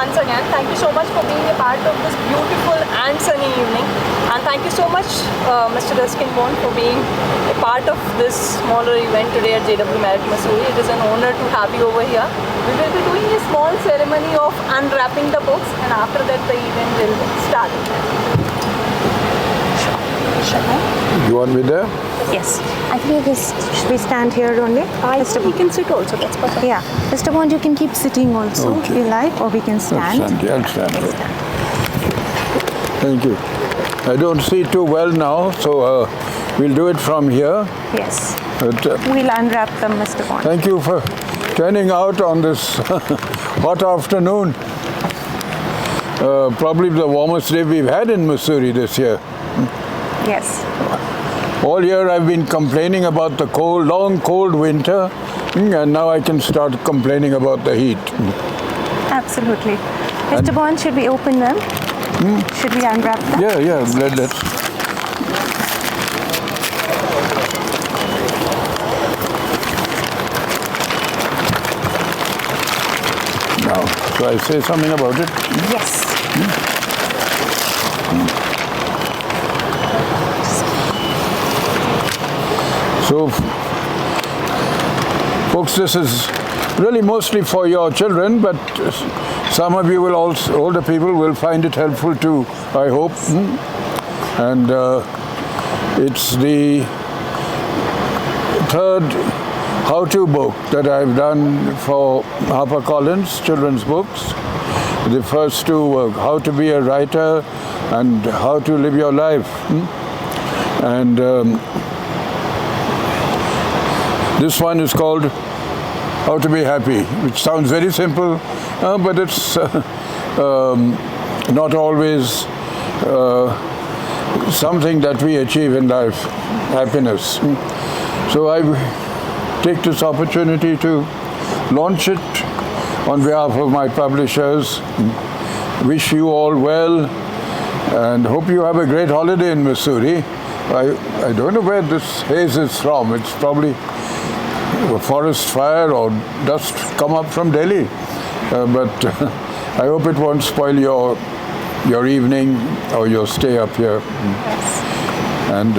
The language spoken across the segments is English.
once again. Thank you so much for being a part of this beautiful and sunny evening. And thank you so much, Mr. Ruskin Bond, for being a part of this smaller event today at JW Marriott Mussoorie. It is an honor to have you over here. We will be doing a small ceremony of unwrapping the books, and after that the event will start. You want me there? Yes. I think should we stand here only? Mr. He can sit also, that's perfect. Yeah. Mr. Bond, you can keep sitting also if you like, or we can stand. I'll stand here. Thank you. I don't see too well now, so we'll do it from here. Yes. But, We'll unwrap them, Mr. Bond. thank you for turning out on this hot afternoon. Probably the warmest day we've had in Mussoorie this year. Yes. All year I've been complaining about the cold, long cold winter, and now I can start complaining about the heat. Absolutely. Mr. Bond, should we open them? Should we unwrap them? Yeah, let's. Now, so I say something about it? Yes. So, folks, this is really mostly for your children, but some of you will also, older people will find it helpful too, I hope. And it's the third how-to book that I've done for HarperCollins, children's books. The first two were how to be a writer and how to live your life. And this one is called How to Be Happy, which sounds very simple, but it's not always something that we achieve in life, happiness. So I take this opportunity to launch it on behalf of my publishers. Wish you all well and hope you have a great holiday in Mussoorie. I don't know where this haze is from. It's probably a forest fire or dust come up from Delhi. But I hope it won't spoil your evening or your stay up here. And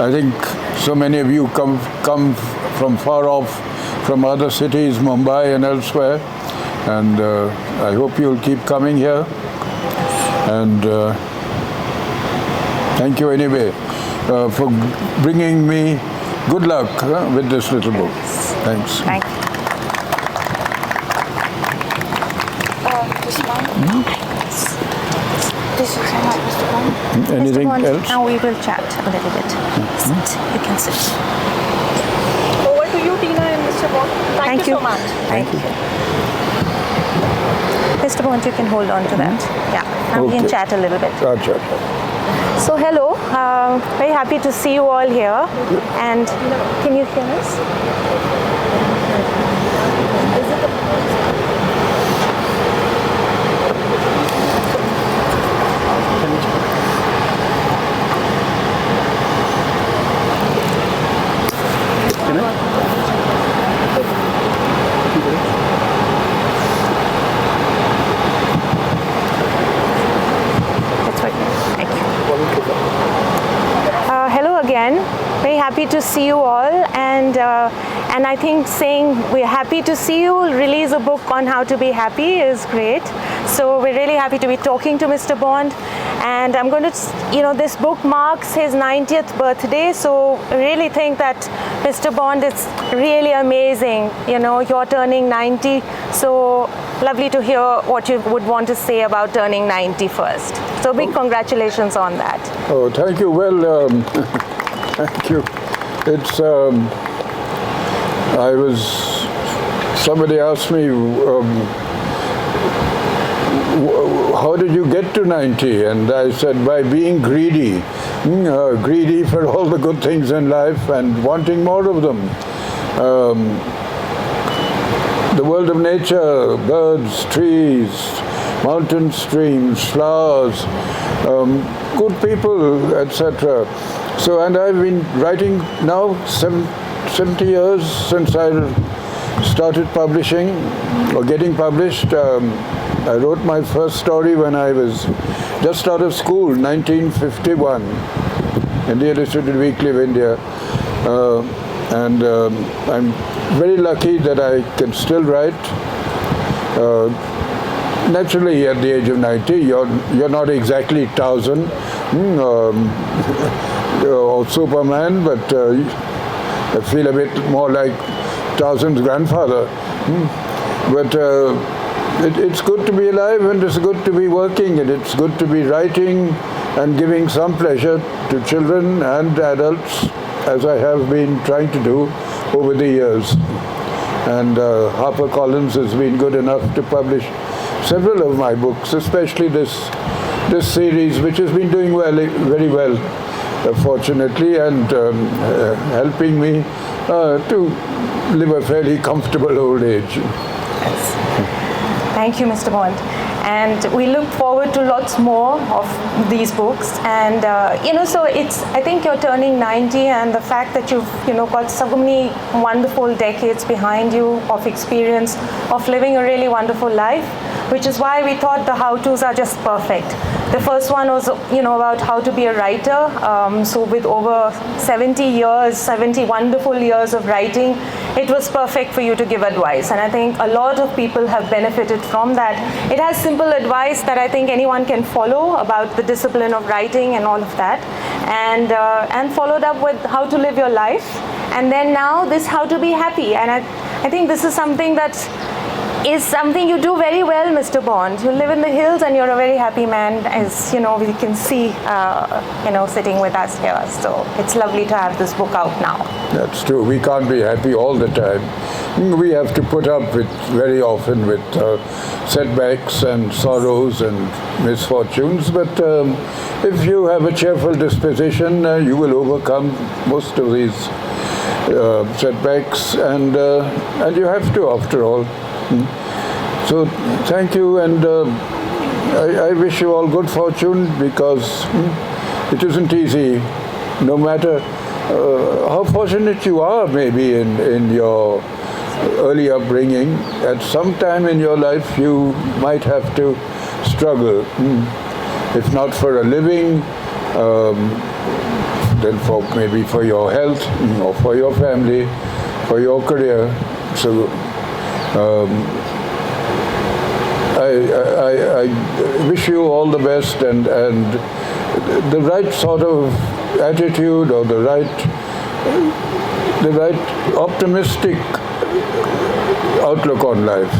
I think so many of you come from far off, from other cities, Mumbai and elsewhere. And I hope you'll keep coming here. And thank you anyway for bringing me good luck with this little book. Thanks. Thank you. This one? This is Mr. Bond. Anything Mr. Bond, else? now we will chat a little bit. Sit. You can sit. Over to you, Tina and Mr. Bond. Thank you so much. Thank you. Mr. Bond, you can hold on to that. Yeah. Now we can Okay. chat a little bit. Gotcha. So hello, very happy to see you all here. And can you hear us? That's right. Thank you. Hello again. Very happy to see you all, and I think saying we're happy to see you, release a book on how to be happy is great. So we're really happy to be talking to Mr. Bond, and I'm going to, this book marks his 90th birthday, so I really think that Mr. Bond is really amazing. You're turning 90, so lovely to hear what you would want to say about turning 90 first. So big congratulations on that. Oh, thank you. Well, thank you. It's, somebody asked me, how did you get to 90? And I said, by being greedy. Greedy for all the good things in life and wanting more of them. The world of nature, birds, trees, mountain streams, flowers, good people, etc. So, and I've been writing now 70 years since I started publishing or getting published. I wrote my first story when I was just out of school, 1951, in the Illustrated Weekly of India. And I'm very lucky that I can still write. Naturally, at the age of 90, you're not exactly Tarzan or Superman, but I feel a bit more like Tarzan's grandfather. But it's good to be alive, and it's good to be working, and it's good to be writing and giving some pleasure to children and adults, as I have been trying to do over the years. And HarperCollins has been good enough to publish several of my books, especially this series, which has been doing very well, fortunately, and helping me to live a fairly comfortable old age. Yes. Thank you, Mr. Bond. And we look forward to lots more of these books. And so I think you're turning 90, and the fact that you've got so many wonderful decades behind you of experience of living a really wonderful life, which is why we thought the how-tos are just perfect. The first one was about how to be a writer. So with over 70 wonderful years of writing, it was perfect for you to give advice. And I think a lot of people have benefited from that. It has simple advice that I think anyone can follow about the discipline of writing and all of that. And followed up with how to live your life. And then now this how to be happy. And I think this is something that is something you do very well, Mr. Bond. You live in the hills and you're a very happy man, as we can see, sitting with us here. So it's lovely to have this book out now. That's true. We can't be happy all the time. We have to put up with very often with setbacks and sorrows and misfortunes. But if you have a cheerful disposition, you will overcome most of these setbacks, and you have to, after all. So thank you, and I wish you all good fortune, because it isn't easy, no matter how fortunate you are maybe in your early upbringing. At some time in your life you might have to struggle, if not for a living, then maybe for your health, or for your family, for your career. So I wish you all the best, and the right sort of attitude, or the right optimistic outlook on life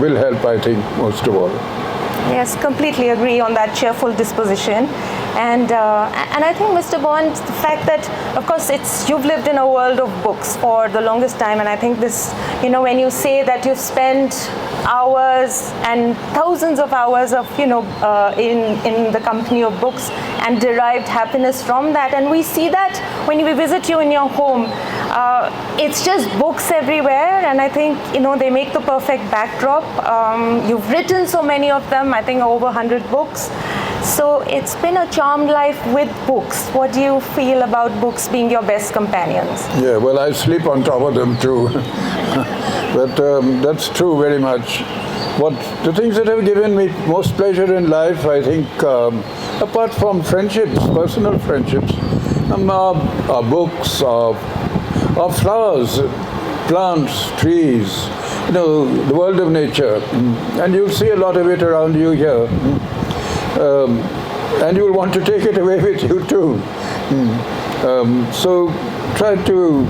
will help, I think, most of all. Yes, completely agree on that cheerful disposition. And I think, Mr. Bond, the fact that, of course, you've lived in a world of books for the longest time, and I think this, when you say that you've spent hours and thousands of hours of, in the company of books and derived happiness from that, and we see that when we visit you in your home, it's just books everywhere, and I think, they make the perfect backdrop. You've written so many of them, I think over 100 books. So it's been a charmed life with books. What do you feel about books being your best companions? Yeah, well, I sleep on top of them too. But that's true very much. The things that have given me most pleasure in life, I think, apart from friendships, personal friendships, are books, are flowers, plants, trees, the world of nature. And you'll see a lot of it around you here. And you'll want to take it away with you too. So try to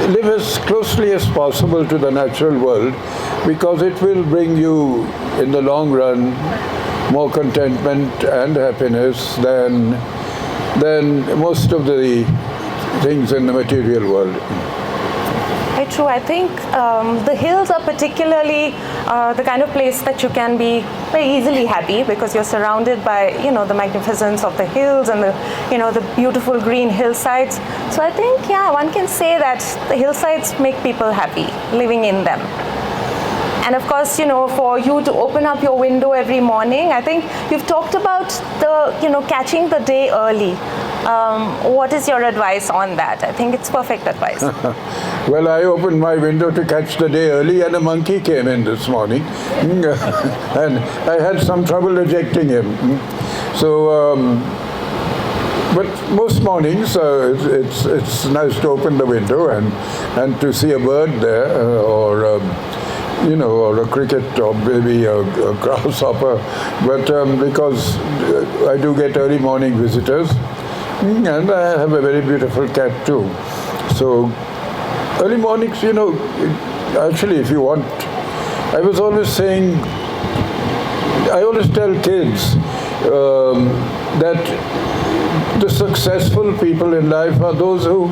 live as closely as possible to the natural world, because it will bring you, in the long run, more contentment and happiness than most of the things in the material world. Very true. I think the hills are particularly the kind of place that you can be very easily happy, because you're surrounded by the magnificence of the hills and the beautiful green hillsides. So I think one can say that the hillsides make people happy living in them. And of course, for you to open up your window every morning, I think you've talked about the catching the day early. what is your advice on that? I think it's perfect advice. Well, I opened my window to catch the day early, and a monkey came in this morning, and I had some trouble ejecting him. So, but most mornings it's nice to open the window and to see a bird there, or or a cricket, or maybe a grasshopper. But because I do get early morning visitors, and I have a very beautiful cat too. So early mornings, actually, if you want, I was always saying, I always tell kids that the successful people in life are those who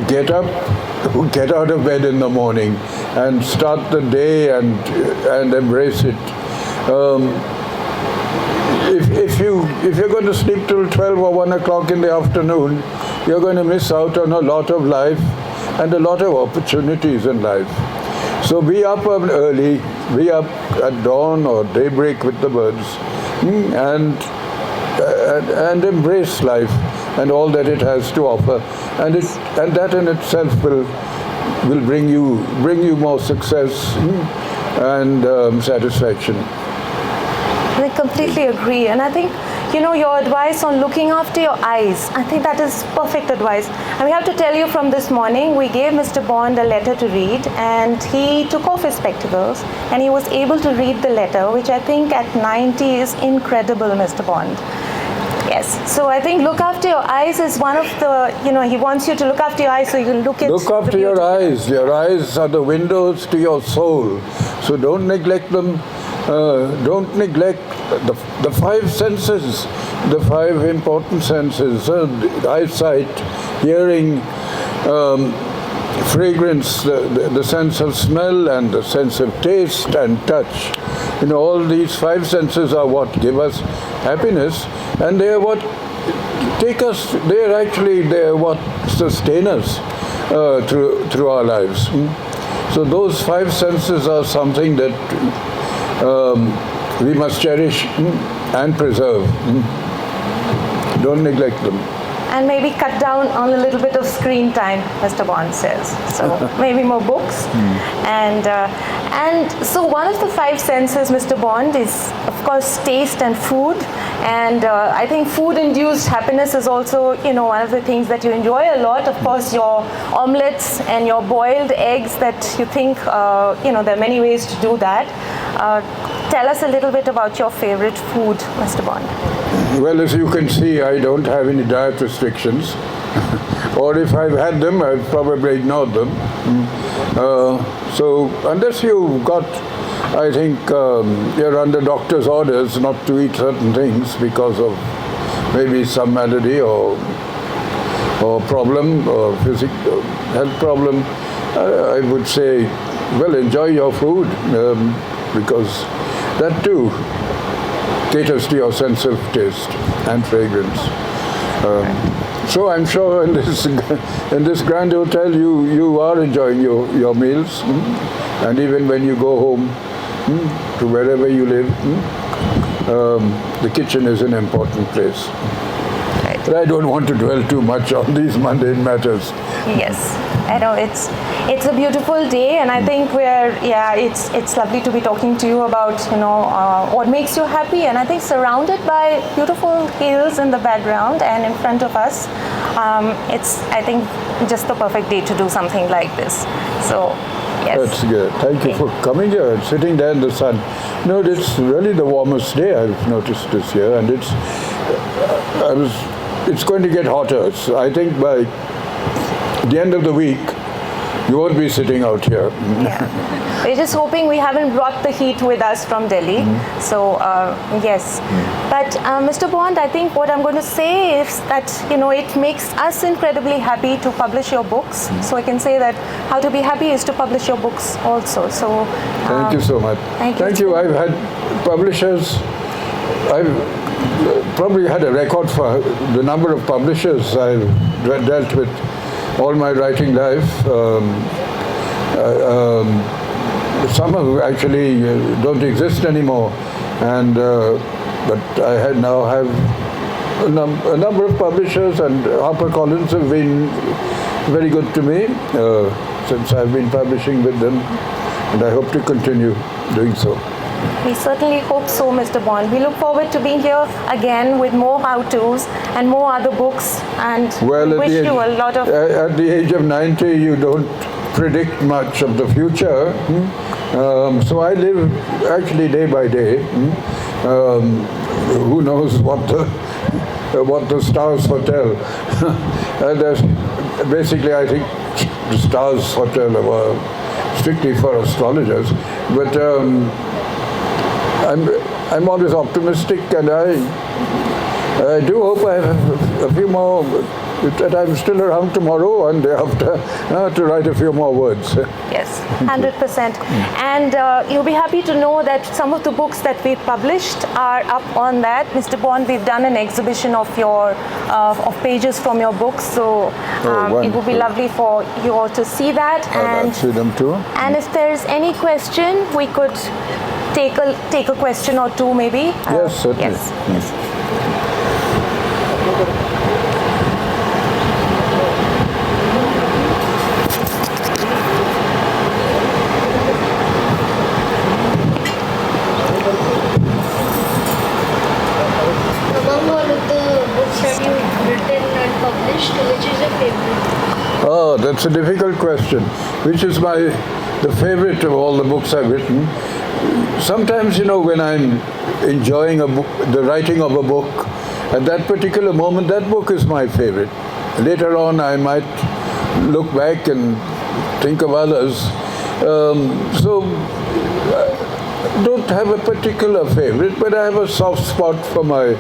get out of bed in the morning and start the day and embrace it. If you're going to sleep till 12 or 1 o'clock in the afternoon, you're going to miss out on a lot of life and a lot of opportunities in life. So be up early, be up at dawn or daybreak with the birds, and embrace life and all that it has to offer, and that in itself will bring you more success and satisfaction. I completely agree, and I think your advice on looking after your eyes, I think that is perfect advice. And we have to tell you, from this morning, we gave Mr. Bond a letter to read, and he took off his spectacles and he was able to read the letter, which I think at 90 is incredible, Mr. Bond. Yes, so I think look after your eyes is one of the, he wants you to look after your eyes so you can look at. Look after your eyes. Your eyes are the windows to your soul. So don't neglect them. Don't neglect the five senses, the five important senses: eyesight, hearing, fragrance, the sense of smell, and the sense of taste and touch. All these five senses are what give us happiness, and they are what take us. They are what sustain us through our lives. So those five senses are something that we must cherish and preserve. Don't neglect them. And maybe cut down on a little bit of screen time, Mr. Bond says. So maybe more books. And so one of the five senses, Mr. Bond, is of course taste and food. And I think food-induced happiness is also, one of the things that you enjoy a lot. Of course, your omelets and your boiled eggs that you think, there are many ways to do that. Tell us a little bit about your favorite food, Mr. Bond. Well, as you can see, I don't have any diet restrictions. Or if I've had them, I've probably ignored them. So unless you've got, I think, you're under doctor's orders not to eat certain things because of maybe some malady or problem or physical health problem, I would say, well, enjoy your food because that too caters to your sense of taste and fragrance. So I'm sure in this grand hotel you are enjoying your meals, and even when you go home to wherever you live, the kitchen is an important place. Right. But I don't want to dwell too much on these mundane matters. Yes, I know it's a beautiful day, and I think it's lovely to be talking to you about what makes you happy, and I think surrounded by beautiful hills in the background and in front of us, it's, I think, just the perfect day to do something like this. So yes. That's good. Thank you for coming here and sitting there in the sun. It's really the warmest day I've noticed this year, and it's going to get hotter. So I think by the end of the week, you won't be sitting out here. Yeah. We're just hoping we haven't brought the heat with us from Delhi. So, yes. But Mr. Bond, I think what I'm going to say is that, it makes us incredibly happy to publish your books. So I can say that How to Be Happy is to publish your books also. So thank you so much. Thank you. I've had publishers. I've probably had a record for the number of publishers I've dealt with all my writing life. Some of actually don't exist anymore, and but I now have a number of publishers, and HarperCollins have been very good to me since I've been publishing with them, and I hope to continue doing so. We certainly hope so, Mr. Bond. We look forward to being here again with more how-tos and more other books, and Well, wish you a lot of... At the age of 90, you don't predict much of the future. So I live actually day by day. Who knows what the stars foretell? And basically, I think the stars foretell are strictly for astrologers. But I'm always optimistic, and I do hope I have a few more, that I'm still around tomorrow and day after to write a few more words. Yes, 100%. And you'll be happy to know that some of the books that we've published are up on that. Mr. Bond, we've done an exhibition of your of pages from your books, so it would be lovely for you all to see that. I'll see them too. And if there's any question, we could take a question or two, maybe. Yes, certainly. Yes. Which is your favorite? Oh, that's a difficult question. Which is the favorite of all the books I've written? Sometimes, when I'm enjoying the writing of a book, at that particular moment, that book is my favorite. Later on, I might look back and think of others. So I don't have a particular favorite, but I have a soft spot for my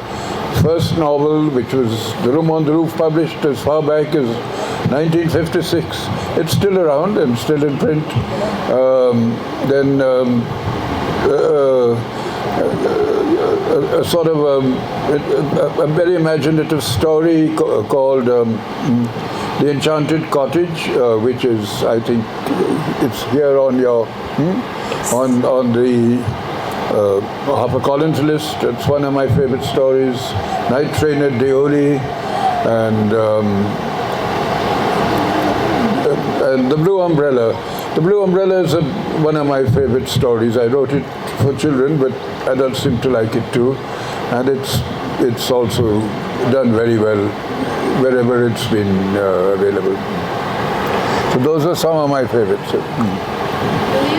first novel, which was The Room on the Roof, published as far back as 1956. It's still around and still in print. Then a sort of a very imaginative story called The Enchanted Cottage, which is, I think, it's here on your on the HarperCollins list. It's one of my favorite stories. Night Train at Deoli, and The Blue Umbrella. The Blue Umbrella is one of my favorite stories. I wrote it for children, but adults seem to like it too, and it's also done very well wherever it's been available. So those are some of my favorites. Do you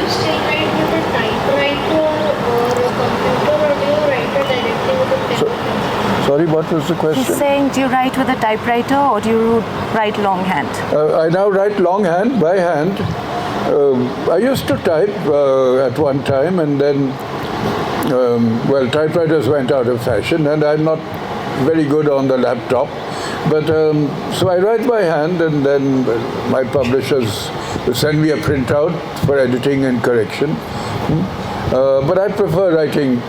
still write with a typewriter or a computer, or do you write it directly with a pen? Sorry, what was the question? He's saying, do you write with a typewriter or do you write longhand? I now write longhand, by hand. I used to type at one time, and then, typewriters went out of fashion, and I'm not very good on the laptop. But so I write by hand, and then my publishers send me a printout for editing and correction. But I prefer writing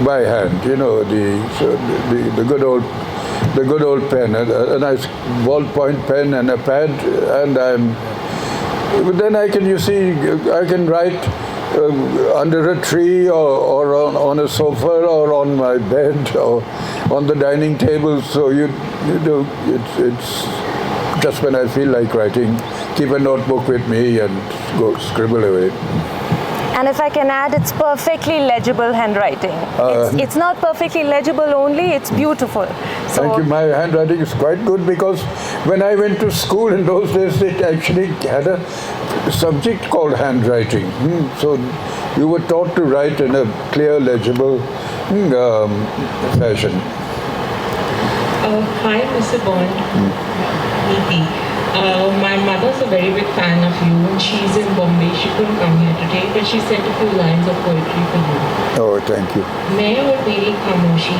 by hand. The good old pen, a nice ballpoint pen and a pad, and then I can write under a tree or on a sofa or on my bed or on the dining table. So it's just when I feel like writing, keep a notebook with me and go scribble away. And if I can add, it's perfectly legible handwriting. It's not perfectly legible only, it's beautiful. So thank you. My handwriting is quite good, because when I went to school in those days, it actually had a subject called handwriting. So you were taught to write in a clear, legible fashion. Hi, Mr. Bond. Neeti. My mother's a very big fan of you, and she's in Bombay. She couldn't come here today, but she sent a few lines of poetry for you. Oh, thank you. मैं और तेरी खामोशी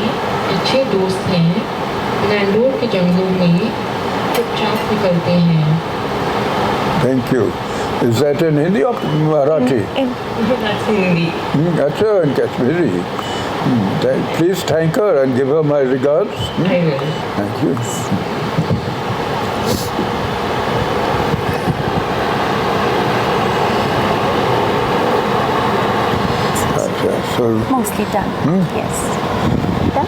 अच्छे दोस्त हैं, लैंडोर के जंगलों में चुपचाप निकलते हैं. Thank you. Is that in Hindi or Marathi? That's in Hindi. That's in Kashmiri. Please thank her and give her my regards. I will. Thank you. mostly done. Yes. Done?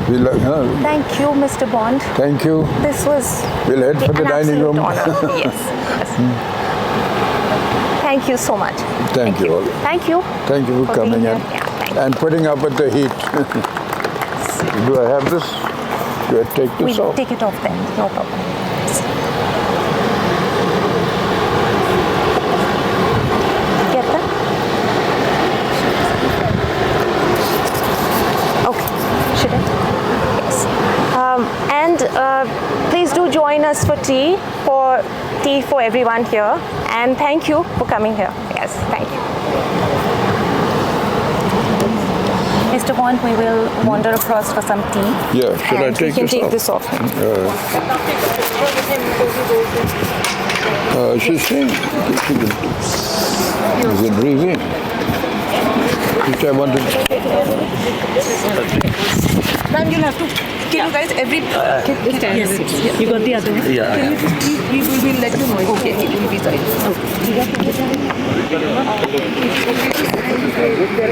Thank you, Mr. Bond. Thank you. This was We'll head for the an dining absolute room. honor. Yes. Thank you so much. Thank you all. Thank you. Thank you for For being coming in here. Yeah, thank you. and putting up with the heat. Do I have this? Do I take this We'll off? take it off then. No problem. Get that? Okay. Should it? Yes. And please do join us for tea for everyone here. And thank you for coming here. Yes, thank you. Mr. Bond, we will wander across for some tea. Yeah, should I And take we can this take off? this off. She's saying is it breathing? Which I wanted. Ma'am, you'll have to. Can you guys yes. You got the other one? Yeah. Can you please, we will let you know. Okay, it will be sorry. Okay.